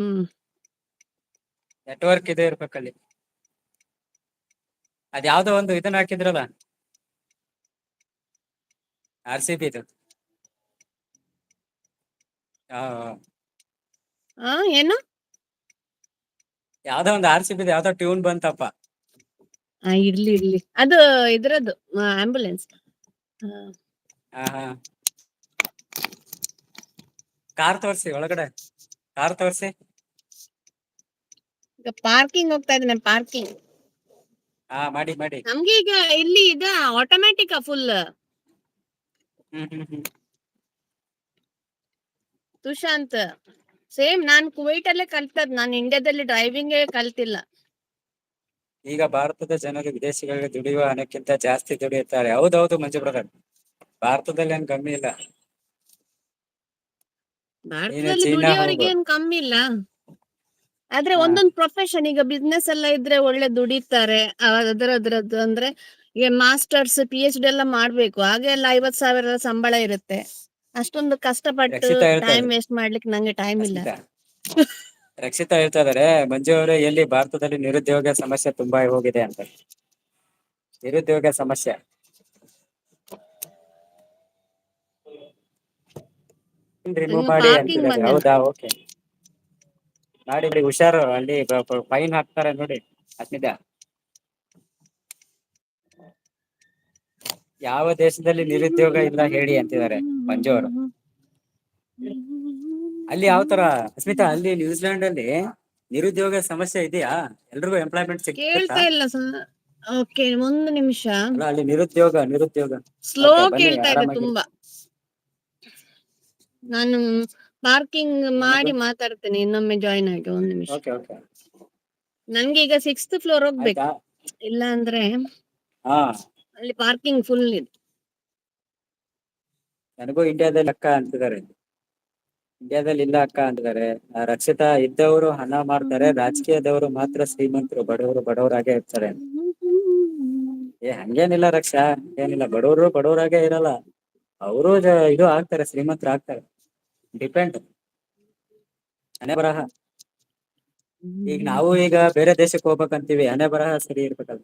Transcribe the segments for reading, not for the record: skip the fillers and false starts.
ಹ್ಮ್ network ಇದೆ ಇರ್ಬೇಕಲ್ಲಿ. ಅದ್ ಯಾವ್ದೋ ಒಂದು ಇದನ್ನ ಹಾಕಿದ್ರಲ್ಲ RCB ಇದು. ಆ, ಏನು ಯಾವ್ದೋ ಒಂದು RCB ಯಾವ್ದೋ ಟ್ಯೂನ್ ಬಂತಪ್ಪ. ಇರ್ಲಿ ಇರ್ಲಿ, ಅದು ಇದ್ರದ್ದು ಆಂಬುಲೆನ್ಸ್. ಹಾ ಕಾರ್ ತೋರ್ಸಿ, ಒಳಗಡೆ ಕಾರ್ ತೋರ್ಸಿ. ಈಗ ಪಾರ್ಕಿಂಗ್ ಹೋಗ್ತಾ ಇದ್ದೇನೆ, ಪಾರ್ಕಿಂಗ್. ಮಾಡಿ ನಮ್ಗೆ ಈಗ ಇಲ್ಲಿ ಇದ ಆಟೋಮ್ಯಾಟಿಕ್ ಫುಲ್. ಹ್ಮ್ ಸುಶಾಂತ್ ಸೇಮ್ ನಾನ್ ಕುವೈಟ್ ಅಲ್ಲೇ ಕಲ್ತದ್, ನಾನು ಇಂಡಿಯಾದಲ್ಲಿ ಡ್ರೈವಿಂಗ್ ಕಲ್ತಿಲ್ಲ. ಈಗ ಭಾರತದ ಜನರು ವಿದೇಶಗಳಿಗೆ ದುಡಿಯುವ ಹಣಕ್ಕಿಂತ ಜಾಸ್ತಿ ದುಡಿಯುತ್ತಾರೆ. ಹೌದೌದು ಮಂಜು ಬ್ರದರ್, ಭಾರತದಲ್ಲಿ ಏನ್ ಕಮ್ಮಿ ಇಲ್ಲ. ನೀನು ಭಾರತದಲ್ಲಿ ಚೀನಾ ದುಡಿಯೋರಿಗೆ ಹೋಗು. ಏನ್ ಕಮ್ಮಿ ಇಲ್ಲ, ಆದ್ರೆ ಹಾ, ಒಂದೊಂದು ಪ್ರೊಫೆಷನ್, ಈಗ ಬಿಸ್ನೆಸ್ ಎಲ್ಲ ಇದ್ರೆ ಒಳ್ಳೆ ದುಡಿತಾರೆ. ಅದರದ್ದು ಅಂದ್ರೆ ಈಗ ಮಾಸ್ಟರ್ಸ್ PhD ಎಲ್ಲ ಮಾಡ್ಬೇಕು, ಹಾಗೆ ಎಲ್ಲ 50,000 ಸಂಬಳ ಇರುತ್ತೆ. ಅಷ್ಟೊಂದು ಕಷ್ಟಪಟ್ಟು ರಕ್ಷಿತಾ ಟೈಮ್ ಹೇಳ್ತಾರೆ, ವೇಸ್ಟ್ ಮಾಡ್ಲಿಕ್ಕೆ ನಂಗೆ ಟೈಮ್ ಇಲ್ಲ. ರಕ್ಷಿತಾ ಹೇಳ್ತಾ ಇದಾರೆ, ಮಂಜು ಅವರೇ ಎಲ್ಲಿ ಭಾರತದಲ್ಲಿ ನಿರುದ್ಯೋಗ ಸಮಸ್ಯೆ ತುಂಬಾ ಹೋಗಿದೆ ಅಂತ. ನಿರುದ್ಯೋಗ ಸಮಸ್ಯೆ ರಿಮೂವ್ ನಂಗೆ ಮಾಡಿ ಪಾರ್ಕಿಂಗ್ ಅಂತಿದ್ದಾರೆ. ಬಂದೆ ಹೌದಾ, ಓಕೆ ಮಾಡಿ ಹುಷಾರು, ಅಲ್ಲಿ ಫೈನ್ ಹಾಕ್ತಾರೆ ನೋಡಿ. ಅದ್ನಿದ ಯಾವ ದೇಶದಲ್ಲಿ ನಿರುದ್ಯೋಗ ಇಲ್ಲ ಹೇಳಿ ಅಂತಿದ್ದಾರೆ ಮಂಜು ಅವರು. ಅಲ್ಲಿ ಯಾವ ತರ ಅಸ್ಮಿತಾ, ಅಲ್ಲಿ ನ್ಯೂಜಿಲೆಂಡ್ ಅಲ್ಲಿ ನಿರುದ್ಯೋಗ ಸಮಸ್ಯೆ ಇದೆಯಾ? ಎಲ್ರಿಗೂ ಎಂಪ್ಲಾಯ್ಮೆಂಟ್ ಸಿಗುತ್ತಾ? ಕೇಳ್ತಾ ಇಲ್ಲ. ಓಕೆ, ಒಂದು ನಿಮಿಷ. ಅಲ್ಲ, ಅಲ್ಲಿ ನಿರುದ್ಯೋಗ ಸ್ಲೋ ಓಕೆ, ಬನ್ನಿ ಕೇಳ್ತಾ ಇದೆ ಆರಾಮಾಗಿರಿ. ತುಂಬಾ. ನಾನು ಪಾರ್ಕಿಂಗ್ ಮಾಡಿ ಮಾತಾಡ್ತೇನೆ, ಇನ್ನೊಮ್ಮೆ ಜಾಯಿನ್ ಆಗಿ. ಒಂದು ನಿಮಿಷ. ಓಕೆ ಓಕೆ, ನನ್ಗೆ ಈಗ 6th ಫ್ಲೋರ್ ಹೋಗ್ಬೇಕು, ಆಯ್ತಾ? ಇಲ್ಲ ಅಂದ್ರೆ ಹಾ, ಅಲ್ಲಿ ಪಾರ್ಕಿಂಗ್ ಫುಲ್ ಇದೆ. ನನಗೂ ಇಂಡಿಯಾದಲ್ಲಿ ಅಕ್ಕ ಅಂತಿದ್ದಾರೆ, ಇಂಡಿಯಾದಲ್ಲಿ ಇಲ್ಲ ಅಕ್ಕ ಅಂತಿದ್ದಾರೆ. ರಕ್ಷಿತಾ, ಇದ್ದವರು ಹಣ ಮಾಡ್ತಾರೆ, ರಾಜಕೀಯದವರು ಮಾತ್ರ ಶ್ರೀಮಂತರು, ಬಡವರಾಗೆ ಇರ್ತಾರೆ. ಹಂಗೇನಿಲ್ಲ ರಕ್ಷಾ, ಏನಿಲ್ಲ, ಬಡವರಾಗೆ ಇರಲ್ಲ. ಅವರು ಇದು ಆಗ್ತಾರೆ, ಶ್ರೀಮಂತರು ಆಗ್ತಾರೆ. ಡಿಪೆಂಡ್, ಹಣೆ ಬರಹ. ಈಗ ನಾವು ಬೇರೆ ದೇಶಕ್ಕೆ ಹೋಗ್ಬೇಕಂತೀವಿ, ಹಣೆ ಬರಹ ಸರಿ ಇರ್ಬೇಕಲ್ಲ.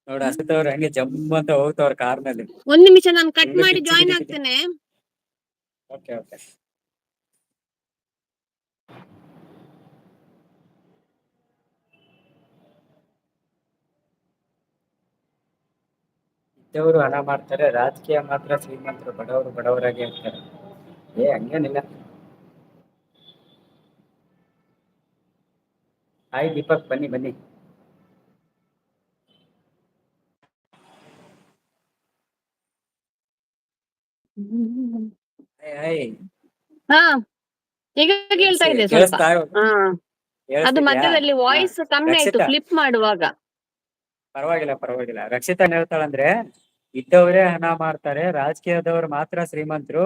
ನೋಡ ಅಸ್ಮಿತಾ ಅವ್ರು ಹಂಗೆ ಜಂಪ್ ಅಂತ ಹೋಗ್ತವ್ರ ಕಾರ್ನಲ್ಲಿ. ಒಂದ್ ನಿಮಿಷ, ನಾನು ಕಟ್ ಮಾಡಿ ಜಾಯಿನ್ ಆಗ್ತೇನೆ. Okay okay. ಇದ್ದವರು ಹಣ ಮಾಡ್ತಾರೆ, ರಾಜಕೀಯ ಮಾತ್ರ ಶ್ರೀಮಂತರು, ಬಡವರಾಗೆ ಇರ್ತಾರೆ. ಹಂಗೇನಿಲ್ಲ. ಹಾಯ್ ದೀಪಕ್, ಬನ್ನಿ. ಹಾಯ್. ಹಾ, ಈಗ ಕೇಳ್ತಾ ಇದೆ ಸ್ವಲ್ಪ. ಕೇಳಿಸ್ತಾ ಅದು ಕೇಳಿಸ್ತಿದ್ಯಾ? ಮಧ್ಯದಲ್ಲಿ ವಾಯ್ಸ್ ಕಮ್ಮಿ ಆಯ್ತು ರಕ್ಷಿತಾ, ಫ್ಲಿಪ್ ಮಾಡುವಾಗ. ಪರವಾಗಿಲ್ಲ. ರಕ್ಷಿತಾ ಏನ್ ಹೇಳ್ತಾಳಂದ್ರೆ, ಇದ್ದವರೇ ಹಣ ಮಾಡ್ತಾರೆ, ರಾಜಕೀಯದವರು ಮಾತ್ರ ಶ್ರೀಮಂತರು,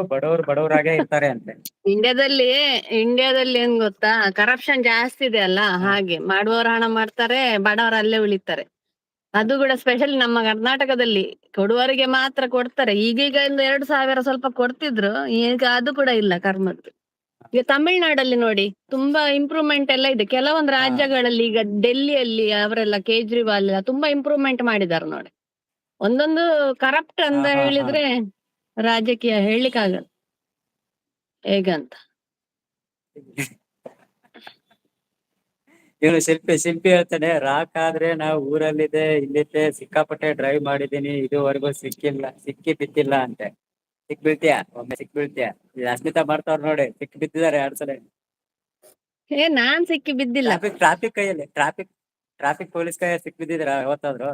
ಬಡವರಾಗೆ ಇರ್ತಾರೆ ಅಂತೆ. ಇಂಡಿಯಾದಲ್ಲಿ ಏನ್ ಗೊತ್ತಾ, ಕರಪ್ಷನ್ ಜಾಸ್ತಿ ಇದೆ ಅಲ್ಲ, ಹಾಗೆ ಮಾಡುವವರು ಹಣ ಮಾಡ್ತಾರೆ, ಬಡವರು ಅಲ್ಲೇ ಉಳಿತಾರೆ. ಅದು ಕೂಡ ಸ್ಪೆಷಲ್ ನಮ್ಮ ಕರ್ನಾಟಕದಲ್ಲಿ ಕೊಡುವವರಿಗೆ ಮಾತ್ರ ಕೊಡ್ತಾರೆ. ಈಗೀಗ 2,000 ಸ್ವಲ್ಪ ಕೊಡ್ತಿದ್ರು, ಈಗ ಅದು ಕೂಡ ಇಲ್ಲ ಕರ್ಮದ್ದು. ಈಗ ತಮಿಳ್ನಾಡಲ್ಲಿ ನೋಡಿ, ತುಂಬಾ ಇಂಪ್ರೂವ್ಮೆಂಟ್ ಎಲ್ಲ ಇದೆ. ಕೆಲವೊಂದು ರಾಜ್ಯಗಳಲ್ಲಿ, ಈಗ ಡೆಲ್ಲಿಯಲ್ಲಿ ಅವರೆಲ್ಲ ಕೇಜ್ರಿವಾಲ್ ತುಂಬಾ ಇಂಪ್ರೂವ್ಮೆಂಟ್ ಮಾಡಿದಾರೆ ನೋಡಿ. ಒಂದೊಂದು ಕರಪ್ಟ್ ಅಂತ ಹೇಳಿದ್ರೆ ರಾಜಕೀಯ ಹೇಳಲಿಕ್ಕಾಗಲ್ಲ ಹೇಗಂತ. ಇವನು ಶಿಲ್ಪಿ ಹೇಳ್ತಾನೆ, ರಾಕ್ ಆದ್ರೆ ನಾವು ಊರಲ್ಲಿದೆ ಇಲ್ಲಿದ್ದೆ ಸಿಕ್ಕಾಪಟ್ಟೆ ಡ್ರೈವ್ ಮಾಡಿದೀನಿ, ಇದುವರೆಗೂ ಸಿಕ್ಕಿ ಬಿದ್ದಿಲ್ಲ ಅಂತೆ. ಒಮ್ಮೆ ಸಿಕ್ ಬೀಳ್ತೀಯ. ಅಸ್ಮಿತಾ ಮಾಡ್ತಾವ್ರ ನೋಡಿ, ಸಿಕ್ಕಿ ಬಿದ್ದಿದ್ದಾರೆ 2 ಸಲ. ನಾನ್ ಸಿಕ್ಕಿ ಬಿದ್ದಿಲ್ಲ. ಟ್ರಾಫಿಕ್ ಕೈಯಲ್ಲಿ, ಟ್ರಾಫಿಕ್ ಪೊಲೀಸ್ ಕೈಯಲ್ಲಿ ಸಿಕ್ಕಿ ಬಿದ್ದಿದ್ದೀರಾ ಯಾವತ್ತಾದ್ರು?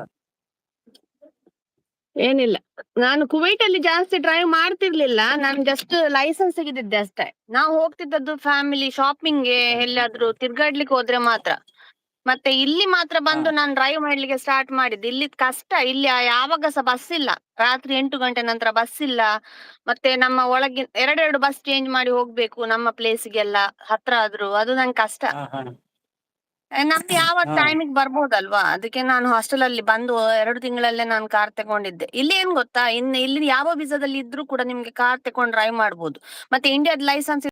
ಏನಿಲ್ಲ, ನಾನು ಕುವೈಟ್ ಅಲ್ಲಿ ಜಾಸ್ತಿ ಡ್ರೈವ್ ಮಾಡ್ತಿರ್ಲಿಲ್ಲ, ನಾನು ಜಸ್ಟ್ ಲೈಸೆನ್ಸ್ ತೆಗೆದಿದ್ದೆ ಅಷ್ಟೇ. ನಾವು ಹೋಗ್ತಿದ್ದದ್ದು ಫ್ಯಾಮಿಲಿ ಶಾಪಿಂಗ್ಗೆ, ಎಲ್ಲಾದ್ರೂ ತಿರ್ಗಾಡ್ಲಿಕ್ಕೆ ಹೋದ್ರೆ ಮಾತ್ರ. ಮತ್ತೆ ಇಲ್ಲಿ ಮಾತ್ರ ಬಂದು ನಾನು ಡ್ರೈವ್ ಮಾಡ್ಲಿಕ್ಕೆ ಸ್ಟಾರ್ಟ್ ಮಾಡಿದ್ದು. ಇಲ್ಲಿ ಕಷ್ಟ, ಇಲ್ಲಿ ಯಾವಾಗ ಸಹ ಬಸ್ ಇಲ್ಲ, ರಾತ್ರಿ 8 ಗಂಟೆ ನಂತರ ಬಸ್ ಇಲ್ಲ. ಮತ್ತೆ ನಮ್ಮ ಒಳಗೆ 2 ಬಸ್ ಚೇಂಜ್ ಮಾಡಿ ಹೋಗ್ಬೇಕು ನಮ್ಮ ಪ್ಲೇಸ್ಗೆಲ್ಲ, ಹತ್ರ ಆದ್ರೂ ಅದು ನಂಗೆ ಕಷ್ಟ. ನಮ್ಗೆ ಯಾವಾಗ ಹಾ ಟೈಮಿಗೆ ಬರ್ಬೋದಲ್ವಾ, ಅದಕ್ಕೆ ನಾನು ಹಾಸ್ಟೆಲ್ ಅಲ್ಲಿ ಬಂದು 2 ತಿಂಗಳಲ್ಲೇ ನಾನು ಕಾರ್ ತಗೊಂಡಿದ್ದೆ. ಇಲ್ಲಿ ಏನ್ ಗೊತ್ತಾ, ಇಲ್ಲಿ ಯಾವ ವೀಸಾದಲ್ಲಿ ಇದ್ರೂ ಕೂಡ ನಿಮ್ಗೆ ಕಾರ್ ತಗೊಂಡ್ ಡ್ರೈವ್ ಮಾಡ್ಬೋದು. ಮತ್ತೆ ಇಂಡಿಯಾದ ಲೈಸೆನ್ಸ್